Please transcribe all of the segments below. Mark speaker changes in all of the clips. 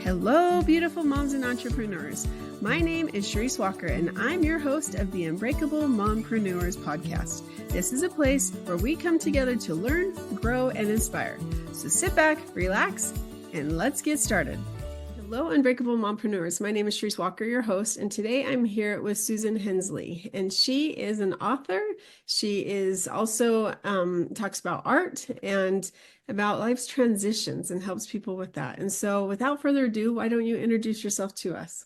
Speaker 1: Hello, beautiful moms and entrepreneurs. My name is Charisse Walker, and I'm your host of the Unbreakable Mompreneurs podcast. This is a place where we come together to learn, grow, and inspire. So sit back, relax, and let's get started. Hello, Unbreakable Mompreneurs. My name is Charisse Walker, your host, and today I'm here with Susan Hensley, and she is an author. She is also talks about art and about life's transitions and helps people with that. And so without further ado, why don't you introduce yourself to us?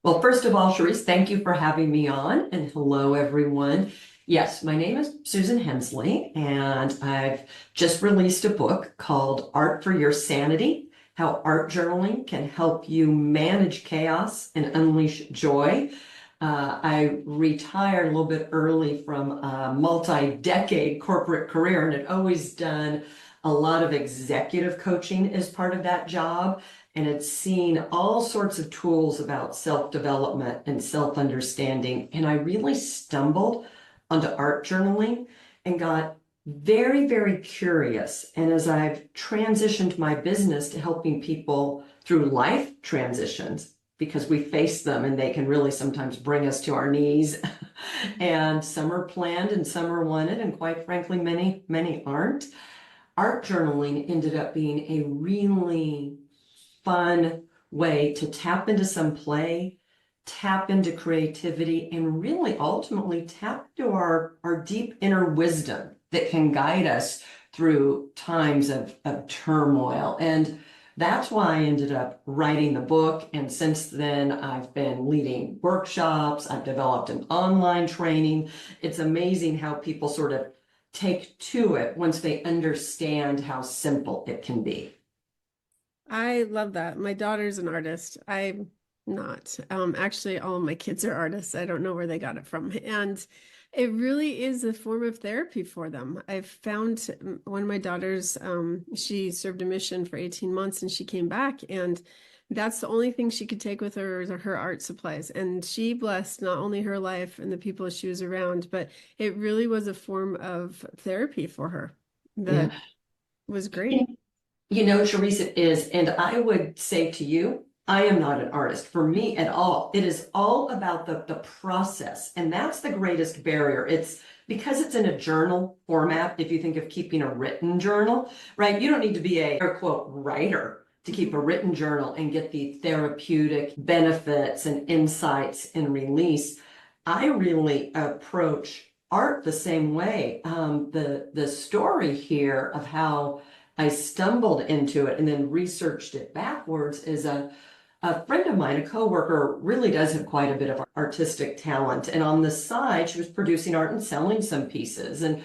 Speaker 2: Well, first of all, Charisse, thank you for having me on, and hello, everyone. Yes, my name is Susan Hensley, and I've just released a book called Art for Your Sanity: How Art Journaling Can Help You Manage Chaos and Unleash Joy. I retired a little bit early from a multi-decade corporate career and had always done a lot of executive coaching as part of that job, and had seen all sorts of tools about self-development and self-understanding. And I really stumbled onto art journaling and got very, very curious. And as I've transitioned my business to helping people through life transitions, because we face them and they can really sometimes bring us to our knees, and some are planned and some are wanted, and quite frankly, many aren't. Art journaling ended up being a really fun way to tap into some play, tap into creativity, and really ultimately tap into our deep inner wisdom that can guide us through times of turmoil. And that's why I ended up writing the book. And since then, I've been leading workshops. I've developed an online training. It's amazing how people sort of take to it once they understand how simple it can be.
Speaker 1: I love that. My daughter's an artist. I'm not. Actually, all of my kids are artists. I don't know where they got it from. And it really is a form of therapy for them. I've found one of my daughters, she served a mission for 18 months and she came back, and that's the only thing she could take with her is her art supplies. And she blessed not only her life and the people she was around, but it really was a form of therapy for her that was great.
Speaker 2: You know, Charisse, it is. And I would say to you, I am not an artist for me at all. It is all about the process. And that's the greatest barrier. It's because it's in a journal format. If you think of keeping a written journal, right? You don't need to be a air quote writer to keep a written journal and get the therapeutic benefits and insights and release. I really approach art the same way. The story here of how I stumbled into it and then researched it backwards is a friend of mine, a coworker, really does have quite a bit of artistic talent. And on the side, she was producing art and selling some pieces. And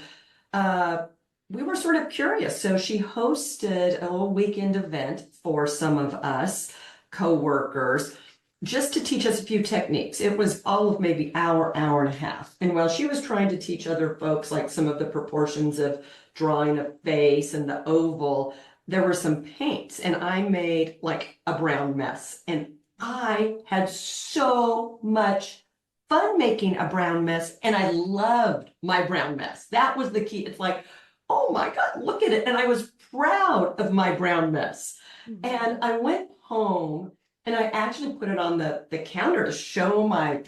Speaker 2: we were sort of curious. So she hosted a little weekend event for some of us coworkers just to teach us a few techniques. It was all of maybe hour and a half. And while she was trying to teach other folks like some of the proportions of drawing a face and the oval, there were some paints, and I made like a brown mess. And I had so much fun making a brown mess, and I loved my brown mess. That was the key. It's like, oh my God, look at it. And I was proud of my brown mess. And I went home and I actually put it on the counter to show my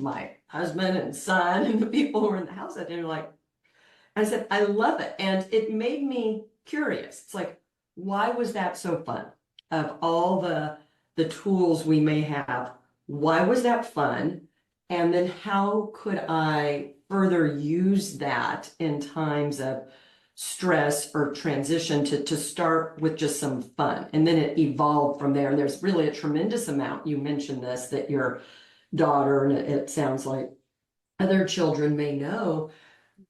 Speaker 2: husband and son and the people who were in the house. And they're like, I said, I love it. And it made me curious. It's like, why was that so fun? Of all the tools we may have, why was that fun? And then how could I further use that in times of stress or transition to start with just some fun? And then it evolved from there. And there's really a tremendous amount. You mentioned this, that your daughter, and it sounds like other children may know,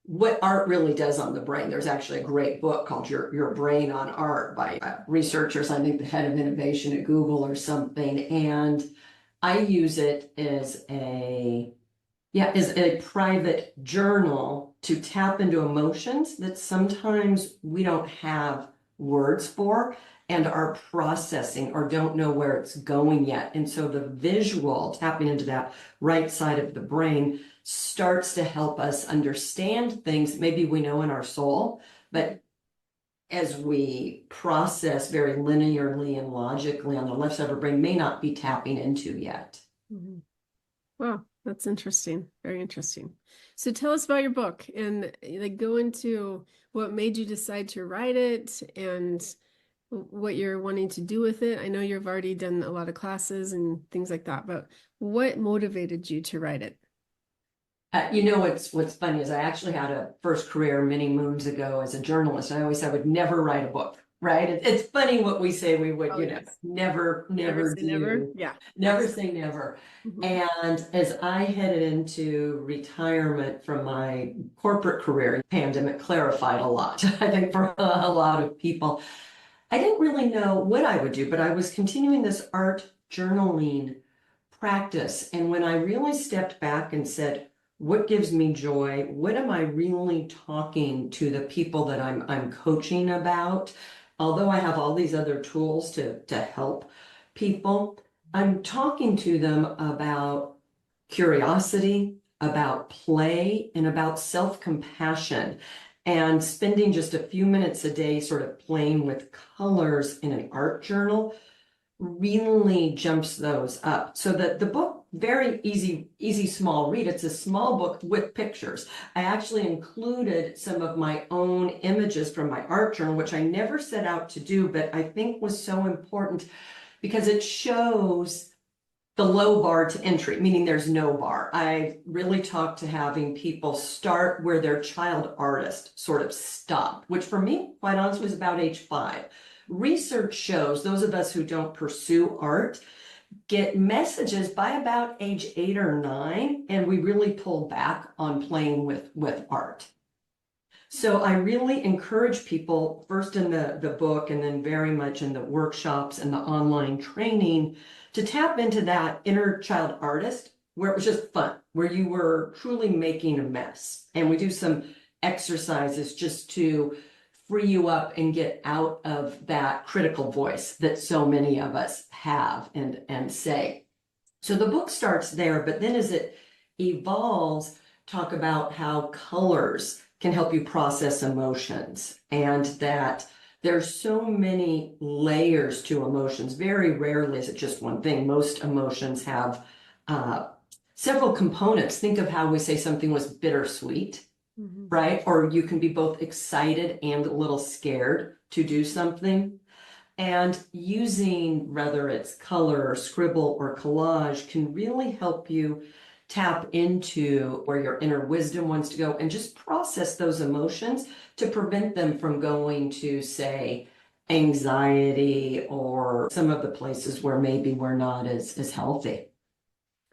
Speaker 2: what art really does on the brain. There's actually a great book called Your Brain on Art by researchers, I think the head of innovation at Google or something. And I use it as a private journal to tap into emotions that sometimes we don't have words for and are processing or don't know where it's going yet. And so the visual, tapping into that right side of the brain, starts to help us understand things maybe we know in our soul, but as we process very linearly and logically on the left side of our brain may not be tapping into yet.
Speaker 1: Mhm. Wow, that's interesting. Very interesting. So tell us about your book and like go into what made you decide to write it and what you're wanting to do with it. I know you've already done a lot of classes and things like that, but what motivated you to write it?
Speaker 2: What's funny is I actually had a first career many moons ago as a journalist. I always said I would never write a book, right? It's funny what we say we would,
Speaker 1: Oh, yes.
Speaker 2: never
Speaker 1: Never say never.
Speaker 2: do.
Speaker 1: Yeah.
Speaker 2: Never say never.
Speaker 1: Mhm.
Speaker 2: And as I headed into retirement from my corporate career, the pandemic clarified a lot, I think, for a lot of people. I didn't really know what I would do, but I was continuing this art journaling practice. And when I really stepped back and said, what gives me joy? What am I really talking to the people that I'm coaching about? Although I have all these other tools to help people, I'm talking to them about curiosity, about play, and about self-compassion. And spending just a few minutes a day sort of playing with colors in an art journal really jumps those up. So that the book, very easy, small read. It's a small book with pictures. I actually included some of my own images from my art journal, which I never set out to do, but I think was so important because it shows the low bar to entry, meaning there's no bar. I really talked to having people start where their child artist sort of stopped, which for me, quite honestly, was about age 5. Research shows those of us who don't pursue art get messages by about age 8 or 9, and we really pull back on playing with art. So I really encourage people, first in the book and then very much in the workshops and the online training, to tap into that inner child artist where it was just fun, where you were truly making a mess. And we do some exercises just to free you up and get out of that critical voice that so many of us have and say. So the book starts there, but then as it evolves, talk about how colors can help you process emotions and that there's so many layers to emotions. Very rarely is it just one thing. Most emotions have several components. Think of how we say something was bittersweet, right? Or you can be both excited and a little scared to do something. And using, whether it's color or scribble or collage, can really help you tap into where your inner wisdom wants to go and just process those emotions to prevent them from going to, say, anxiety or some of the places where maybe we're not as healthy.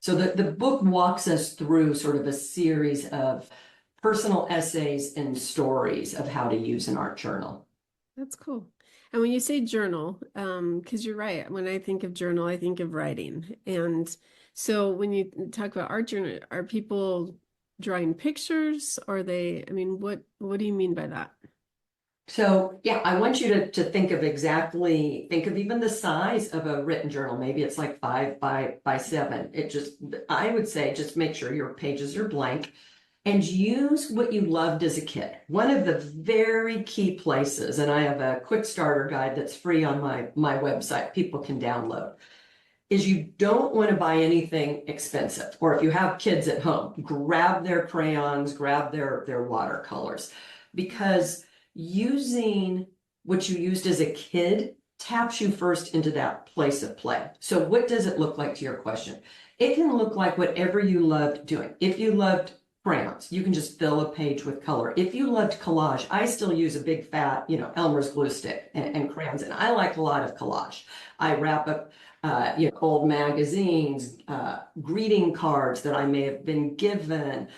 Speaker 2: So the book walks us through sort of a series of personal essays and stories of how to use an art journal.
Speaker 1: That's cool. And when you say journal, because you're right, when I think of journal, I think of writing. And so when you talk about art journal, are people drawing pictures? Or what do you mean by that?
Speaker 2: So yeah, I want you to think of even the size of a written journal. Maybe it's like 5 by 7. I would say just make sure your pages are blank and use what you loved as a kid. One of the very key places, and I have a quick starter guide that's free on my website, people can download, is you don't want to buy anything expensive. Or if you have kids at home, grab their crayons, grab their watercolors, because using what you used as a kid taps you first into that place of play. So what does it look like, to your question? It can look like whatever you loved doing. If you loved crayons, you can just fill a page with color. If you loved collage, I still use a big fat, Elmer's glue stick and crayons, and I like a lot of collage. I wrap up old magazines, greeting cards that I may have been given.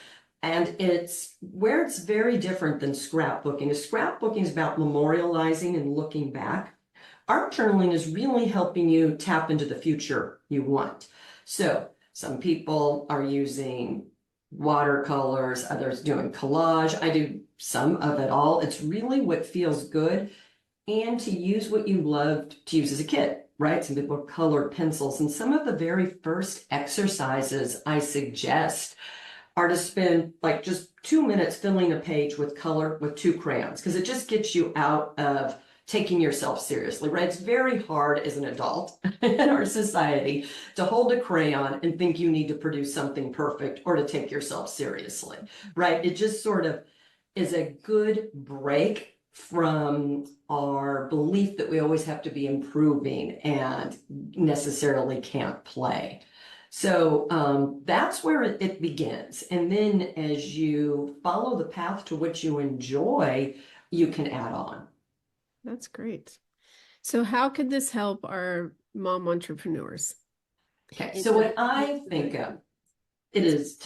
Speaker 2: And it's very different than scrapbooking. Scrapbooking is about memorializing and looking back. Art journaling is really helping you tap into the future you want. So some people are using watercolors, others doing collage. I do some of it all. It's really what feels good, and to use what you loved to use as a kid, right? Some people colored pencils, and some of the very first exercises I suggest artists spend like just 2 minutes filling a page with color with 2 crayons, because it just gets you out of taking yourself seriously, right? It's very hard as an adult in our society to hold a crayon and think you need to produce something perfect or to take yourself seriously, right? It just sort of is a good break from our belief that we always have to be improving and necessarily can't play. So that's where it begins. And then as you follow the path to which you enjoy, you can add on.
Speaker 1: That's great. So how could this help our mom entrepreneurs?
Speaker 2: Okay, so what I think of it is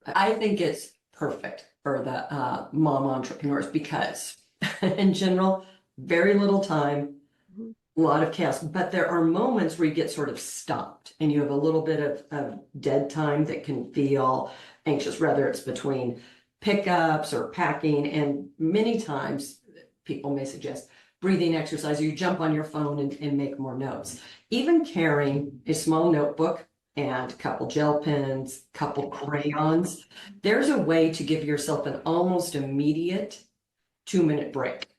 Speaker 2: I think it's perfect for the mom entrepreneurs because in general, very little time, a lot of chaos, but there are moments where you get sort of stopped and you have a little bit of dead time that can feel anxious, whether it's between pickups or packing. And many times people may suggest breathing exercise, or you jump on your phone and make more notes. Even carrying a small notebook and a couple gel pens, couple crayons, there's a way to give yourself an almost immediate 2-minute break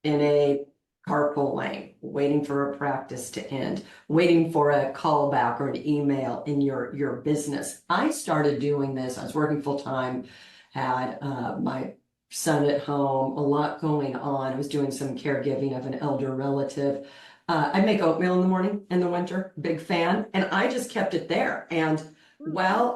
Speaker 2: in a carpool lane, waiting for a practice to end, waiting for a callback or an email in your business. I started doing this. I was working full time, had my son at home, a lot going on. I was doing some caregiving of an elder relative. I make oatmeal in the morning in the winter, big fan, and I just kept it there. And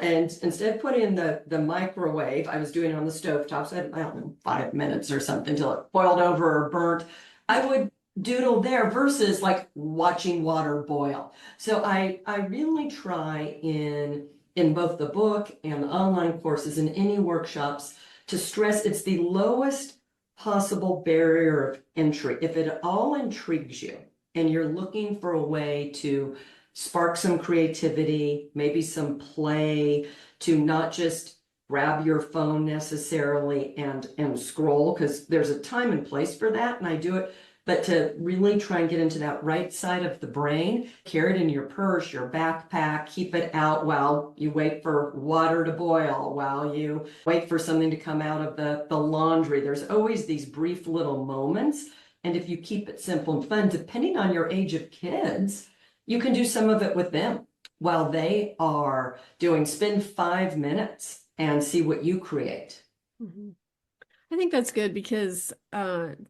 Speaker 2: instead of putting in the microwave, I was doing it on the stovetop, so I don't know, 5 minutes or something till it boiled over or burnt. I would doodle there versus like watching water boil. So I really try in both the book and the online courses and any workshops to stress it's the lowest possible barrier of entry. If it at all intrigues you and you're looking for a way to spark some creativity, maybe some play, to not just grab your phone necessarily and scroll, because there's a time and place for that, and I do it, but to really try and get into that right side of the brain, carry it in your purse, your backpack, keep it out while you wait for water to boil, while you wait for something to come out of the laundry. There's always these brief little moments. And if you keep it simple and fun, depending on your age of kids, you can do some of it with them while they are doing, spend 5 minutes and see what you create.
Speaker 1: Mm-hmm. I think that's good because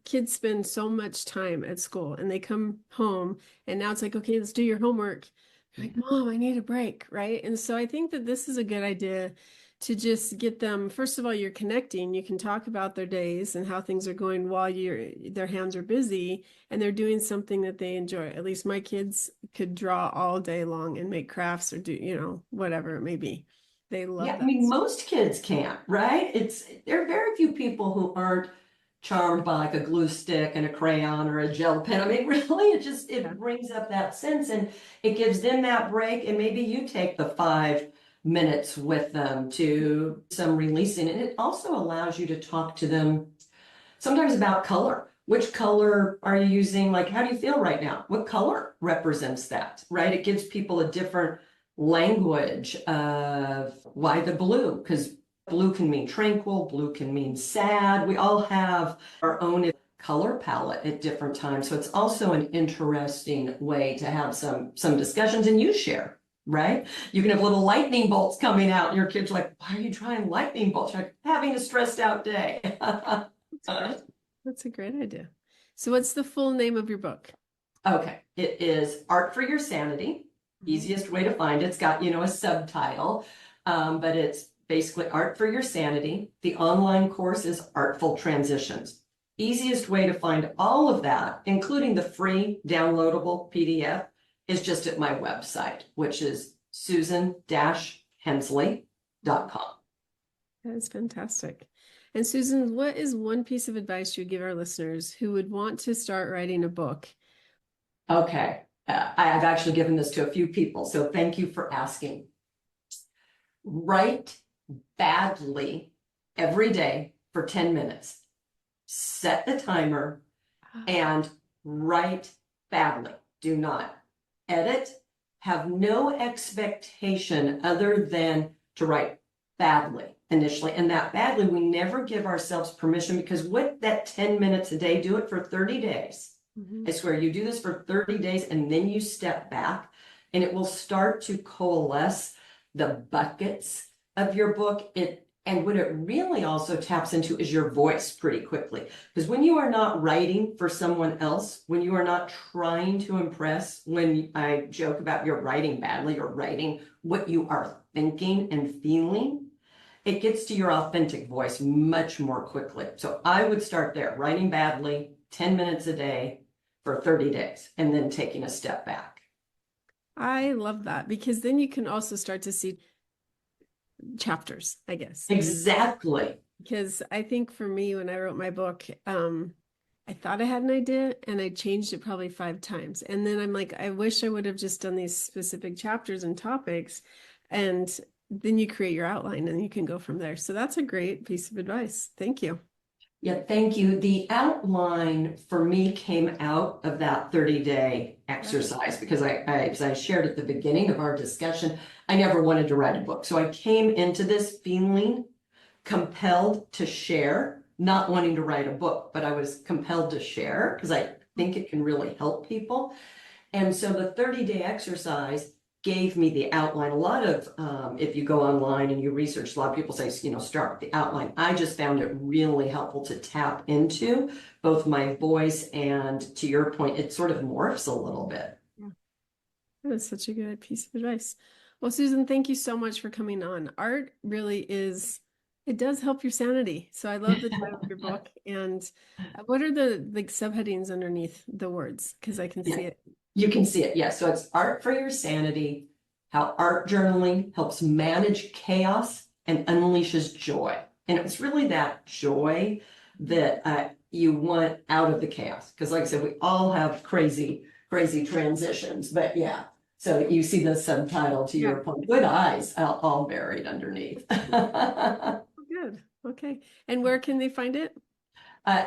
Speaker 1: kids spend so much time at school and they come home and now it's like, okay, let's do your homework. You're like, Mom, I need a break, right? And so I think that this is a good idea to just get them, first of all, you're connecting. You can talk about their days and how things are going while their hands are busy and they're doing something that they enjoy. At least my kids could draw all day long and make crafts or do, whatever it may be. They love
Speaker 2: Yeah,
Speaker 1: that.
Speaker 2: I mean, most kids can't, right? There are very few people who aren't charmed by like a glue stick and a crayon or a gel pen. I mean, really, it brings up that sense and it gives them that break. And maybe you take the 5 minutes with them to some releasing. And it also allows you to talk to them sometimes about color. Which color are you using? Like, how do you feel right now? What color represents that, right? It gives people a different language of why the blue, because blue can mean tranquil, blue can mean sad. We all have our own color palette at different times. So it's also an interesting way to have some discussions and you share, right? You can have little lightning bolts coming out and your kids are like, why are you trying lightning bolts? You're like, having a stressed out day.
Speaker 1: That's a great idea. So what's the full name of your book?
Speaker 2: Okay, it is Art for Your Sanity. Easiest way to find it. It's got, a subtitle, but it's basically Art for Your Sanity. The online course is Artful Transitions. Easiest way to find all of that, including the free downloadable PDF, is just at my website, which is susan-hensley.com.
Speaker 1: That is fantastic. And Susan, what is one piece of advice you would give our listeners who would want to start writing a book?
Speaker 2: Okay. I have actually given this to a few people, so thank you for asking. Write badly every day for 10 minutes. Set the timer and write badly. Do not edit. Have no expectation other than to write badly initially. And that badly, we never give ourselves permission, because what that 10 minutes a day, do it for 30 days. I swear, you do this for 30 days and then you step back and it will start to coalesce the buckets of your book. And what it really also taps into is your voice pretty quickly. Because when you are not writing for someone else, when you are not trying to impress, when I joke about you're writing badly, you're writing what you are thinking and feeling, it gets to your authentic voice much more quickly. So I would start there, writing badly, 10 minutes a day for 30 days, and then taking a step back.
Speaker 1: I love that, because then you can also start to see chapters, I guess.
Speaker 2: Exactly.
Speaker 1: Because I think for me, when I wrote my book, I thought I had an idea and I changed it probably 5 times. And then I'm like, I wish I would have just done these specific chapters and topics. And then you create your outline and you can go from there. So that's a great piece of advice. Thank you.
Speaker 2: Yeah, thank you. The outline for me came out of that 30-day exercise, because as I shared at the beginning of our discussion, I never wanted to write a book. So I came into this feeling compelled to share, not wanting to write a book, but I was compelled to share because I think it can really help people. And so the 30-day exercise gave me the outline. A lot of, if you go online and you research, a lot of people say, start with the outline. I just found it really helpful to tap into both my voice and, to your point, it sort of morphs a little bit.
Speaker 1: Yeah. That is such a good piece of advice. Well, Susan, thank you so much for coming on. Art really it does help your sanity. So I love the title of your book. And what are the subheadings underneath the words? Because I can see it.
Speaker 2: You can see it, yes. So it's Art for Your Sanity, how art journaling helps manage chaos and unleashes joy. And it's really that joy that you want out of the chaos. Because like I said, we all have crazy transitions. But yeah, so you see the subtitle to your point. Good eyes, all buried underneath.
Speaker 1: Good. Okay. And where can they find it?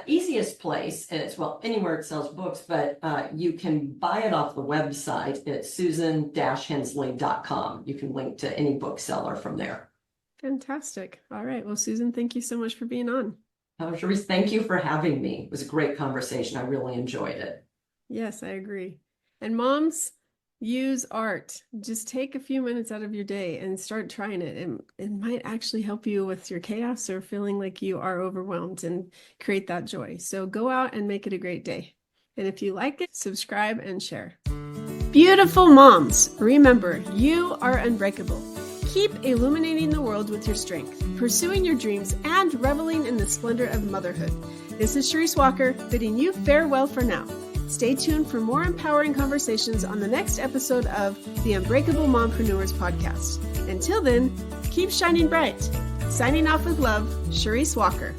Speaker 2: Easiest place, and it's, well, anywhere it sells books, but you can buy it off the website at susan-hensley.com. You can link to any bookseller from there.
Speaker 1: Fantastic. All right. Well, Susan, thank you so much for being on.
Speaker 2: Charisse, thank you for having me. It was a great conversation. I really enjoyed it.
Speaker 1: Yes, I agree. And moms, use art. Just take a few minutes out of your day and start trying it. And it might actually help you with your chaos or feeling like you are overwhelmed, and create that joy. So go out and make it a great day. And if you like it, subscribe and share. Beautiful moms, remember, you are unbreakable. Keep illuminating the world with your strength, pursuing your dreams, and reveling in the splendor of motherhood. This is Charisse Walker, bidding you farewell for now. Stay tuned for more empowering conversations on the next episode of the Unbreakable Mompreneurs podcast. Until then, keep shining bright. Signing off with love, Charisse Walker.